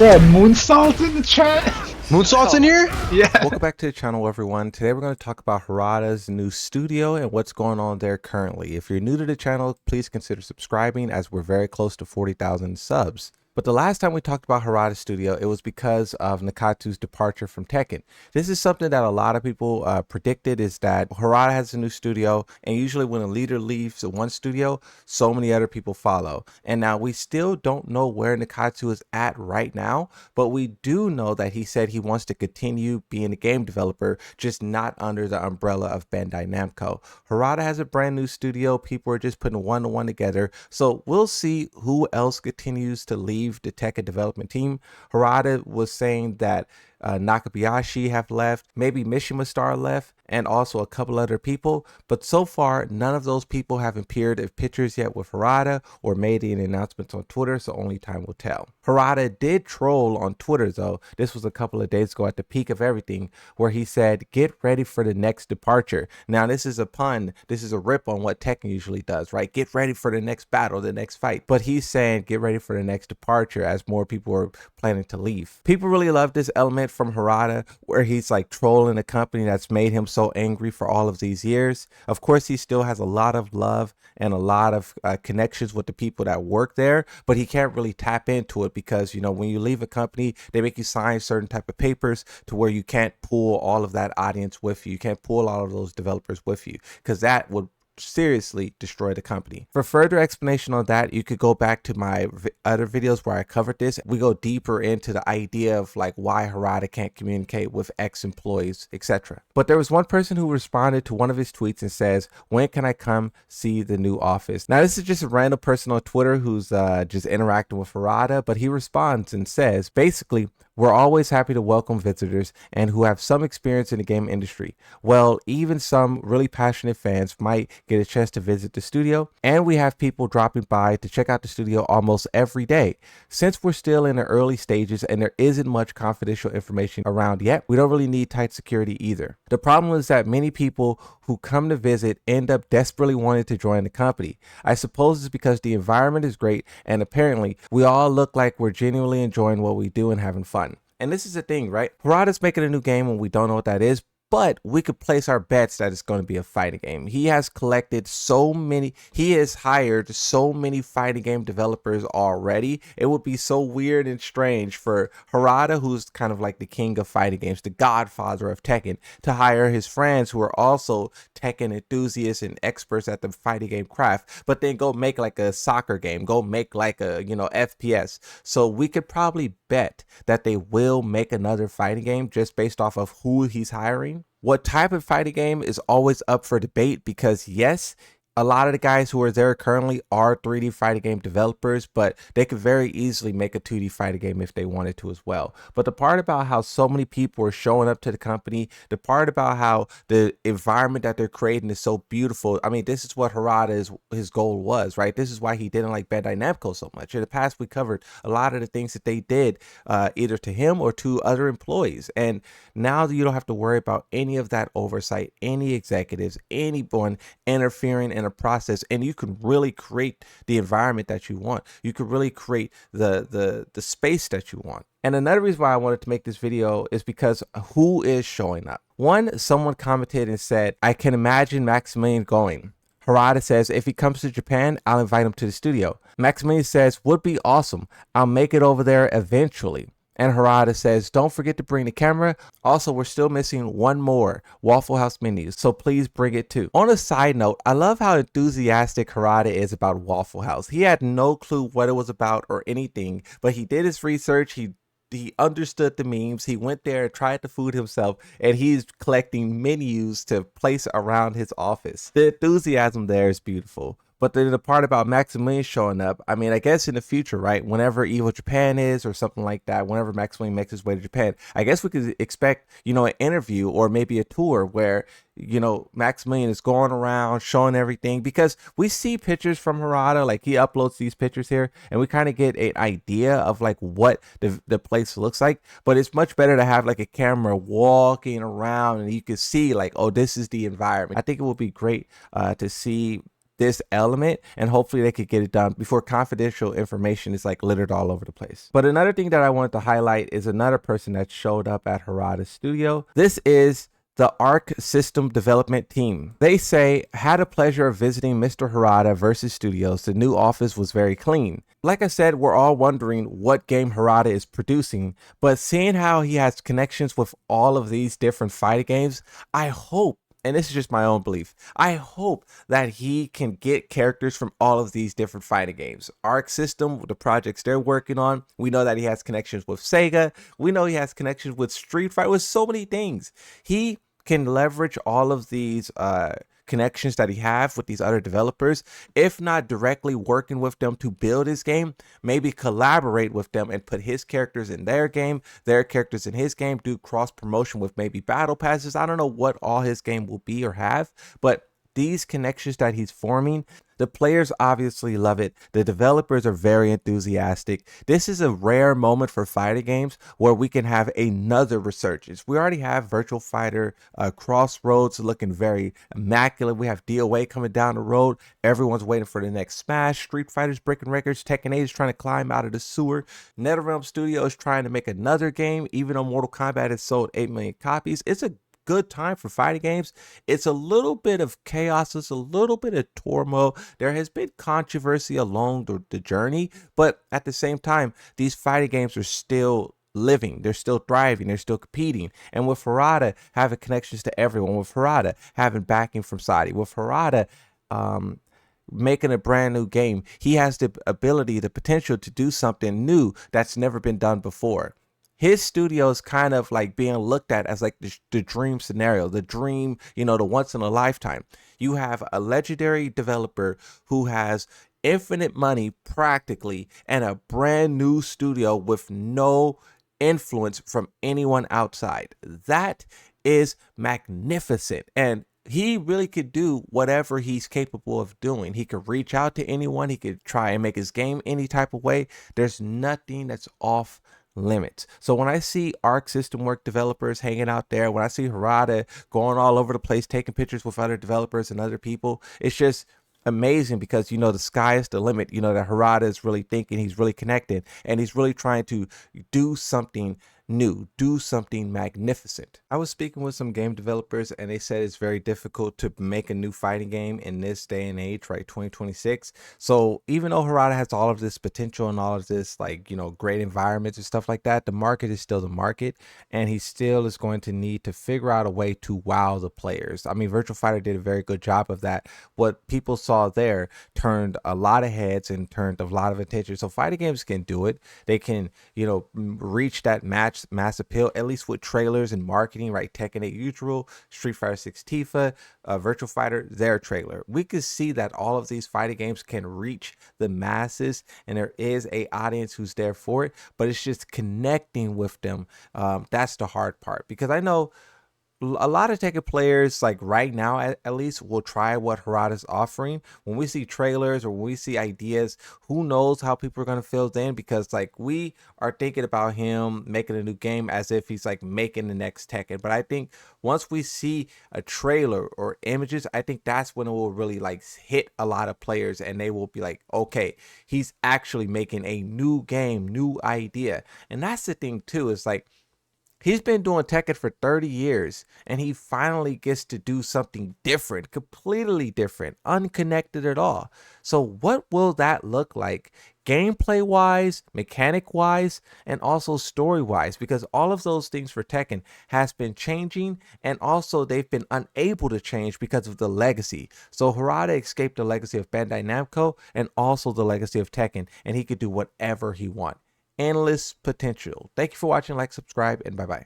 Yeah, Moonsault in the chat. Moonsault's in here? Yeah. Welcome back to the channel, everyone. Today we're going to talk about Harada's new studio and what's going on there currently. If you're new to the channel, please consider subscribing as we're very close to 40,000 subs. But the last time we talked about Harada Studio, it was because of Nakatsu's departure from Tekken. This is something that a lot of people predicted, is that Harada has a new studio, and usually when a leader leaves one studio, so many other people follow. And now we still don't know where Nakatsu is at right now, but we do know that he said he wants to continue being a game developer, just not under the umbrella of Bandai Namco. Harada has a brand new studio. People are just putting one to one together. So we'll see who else continues to leave the Tekken development team. Harada was saying that Nakabayashi have left, maybe Mishima Star left, and also a couple other people. But so far, none of those people have appeared in pictures yet with Harada or made any announcements on Twitter, so only time will tell. Harada did troll on Twitter, though. This was a couple of days ago at the peak of everything, where he said, "Get ready for the next departure." Now, this is a pun. This is a rip on what Tekken usually does, right? Get ready for the next battle, the next fight. But he's saying, get ready for the next departure, as more people are planning to leave. People really love this element from Harada, where he's like trolling a company that's made him so angry for all of these years. Of course, he still has a lot of love and a lot of connections with the people that work there, but he can't really tap into it because, you know, when you leave a company, they make you sign certain type of papers to where you can't pull all of that audience with you. You can't pull all of those developers with you, because that would seriously destroy the company. For further explanation on that, you could go back to my other videos where I covered this. We go deeper into the idea of like why Harada can't communicate with ex-employees, etc. But there was one person who responded to one of his tweets and says, "When can I come see the new office?" Now, this is just a random person on Twitter who's just interacting with Harada, but he responds and says, basically, "We're always happy to welcome visitors and who have some experience in the game industry. Well, even some really passionate fans might get a chance to visit the studio, and we have people dropping by to check out the studio almost every day. Since we're still in the early stages and there isn't much confidential information around yet, we don't really need tight security either. The problem is that many people who come to visit end up desperately wanting to join the company. I suppose it's because the environment is great, and apparently we all look like we're genuinely enjoying what we do and having fun." And this is the thing, right? Harada's making a new game and we don't know what that is, but we could place our bets that it's going to be a fighting game. He has collected so many, he has hired so many fighting game developers already. It would be so weird and strange for Harada, who's kind of like the king of fighting games, the godfather of Tekken, to hire his friends who are also Tekken enthusiasts and experts at the fighting game craft, but then go make like a soccer game, go make like a, you know, FPS. So we could probably bet that they will make another fighting game just based off of who he's hiring. What type of fighting game is always up for debate, because yes, a lot of the guys who are there currently are 3D fighting game developers, but they could very easily make a 2D fighting game if they wanted to as well. But the part about how so many people are showing up to the company, the part about how the environment that they're creating is so beautiful. I mean, this is what his goal was, right? This is why he didn't like Bandai Namco so much. In the past, we covered a lot of the things that they did either to him or to other employees. And now you don't have to worry about any of that oversight, any executives, anyone interfering in a process, and you can really create the environment that you want. You can really create the space that you want. And another reason why I wanted to make this video is because who is showing up? One, someone commented and said, "I can imagine Maximilian going." Harada says, "If he comes to Japan, I'll invite him to the studio." Maximilian says, "Would be awesome. I'll make it over there eventually." And Harada says, "Don't forget to bring the camera. Also, we're still missing one more, Waffle House menus, so please bring it too." On a side note, I love how enthusiastic Harada is about Waffle House. He had no clue what it was about or anything, but he did his research. He understood the memes. He went there and tried the food himself, and he's collecting menus to place around his office. The enthusiasm there is beautiful. But then the part about Maximilian showing up, I mean, I guess in the future, right? Whenever Evil Japan is or something like that, whenever Maximilian makes his way to Japan, I guess we could expect, you know, an interview or maybe a tour where, you know, Maximilian is going around showing everything, because we see pictures from Harada, like he uploads these pictures here and we kind of get an idea of like what the place looks like. But it's much better to have like a camera walking around and you can see like, oh, this is the environment. I think it would be great to see this element, and hopefully they could get it done before confidential information is like littered all over the place. But another thing that I wanted to highlight is another person that showed up at Harada Studio. This is the Arc System Development Team. They say, had a pleasure of visiting Mr. Harada versus Studios. The new office was very clean. Like I said, we're all wondering what game Harada is producing, but seeing how he has connections with all of these different fighting games, I hope, and this is just my own belief, I hope that he can get characters from all of these different fighting games. Arc System, the projects they're working on, we know that he has connections with Sega. We know he has connections with Street Fighter, with so many things. He can leverage all of these connections that he have with these other developers, if not directly working with them to build his game, maybe collaborate with them and put his characters in their game, their characters in his game, do cross promotion with maybe battle passes. I don't know what all his game will be or have, but these connections that he's forming, the players obviously love it. The developers are very enthusiastic. This is a rare moment for fighting games where we can have another resurgence. We already have Virtual Fighter Crossroads looking very immaculate. We have DOA coming down the road. Everyone's waiting for the next Smash. Street Fighter's breaking records. Tekken 8 is trying to climb out of the sewer. NetherRealm Studio is trying to make another game, even though Mortal Kombat has sold 8 million copies. It's a good time for fighting games. It's a little bit of chaos. It's a little bit of turmoil. There has been controversy along the journey, but at the same time, these fighting games are still living. They're still thriving. They're still competing. And with Harada having connections to everyone, with Harada having backing from Saudi, with Harada making a brand new game, he has the ability, the potential to do something new that's never been done before. His studio is kind of like being looked at as like the dream scenario, the dream, the once in a lifetime. You have a legendary developer who has infinite money practically and a brand new studio with no influence from anyone outside. That is magnificent. And he really could do whatever he's capable of doing. He could reach out to anyone. He could try and make his game any type of way. There's nothing that's off limits. So when I see Arc System Work developers hanging out there, when I see Harada going all over the place, taking pictures with other developers and other people, it's just amazing because, the sky is the limit. That Harada is really thinking, he's really connected, and he's really trying to do something new, do something magnificent. I was speaking with some game developers and they said it's very difficult to make a new fighting game in this day and age, right? 2026. So even though Harada has all of this potential and all of this, great environments and stuff like that, the market is still the market, and he still is going to need to figure out a way to wow the players. I mean, Virtual Fighter did a very good job of that. What people saw there turned a lot of heads and turned a lot of attention. So fighting games can do it. They can, reach that mass appeal, at least with trailers and marketing, right? Tekken 8 Usual, Street Fighter 6 Tifa, Virtual Fighter, their trailer. We could see that all of these fighting games can reach the masses, and there is a audience who's there for it, but it's just connecting with them. That's the hard part, because I know a lot of Tekken players, like right now at least, will try what Harada's offering. When we see trailers or when we see ideas, who knows how people are going to feel then, because we are thinking about him making a new game as if he's making the next Tekken. But I think once we see a trailer or images, I think that's when it will really hit a lot of players, and they will be like, okay, he's actually making a new game, new idea. And that's the thing too, is he's been doing Tekken for 30 years, and he finally gets to do something different, completely different, unconnected at all. So what will that look like gameplay-wise, mechanic-wise, and also story-wise? Because all of those things for Tekken has been changing, and also they've been unable to change because of the legacy. So Harada escaped the legacy of Bandai Namco and also the legacy of Tekken, and he could do whatever he wants. Endless potential. Thank you for watching, subscribe, and bye-bye.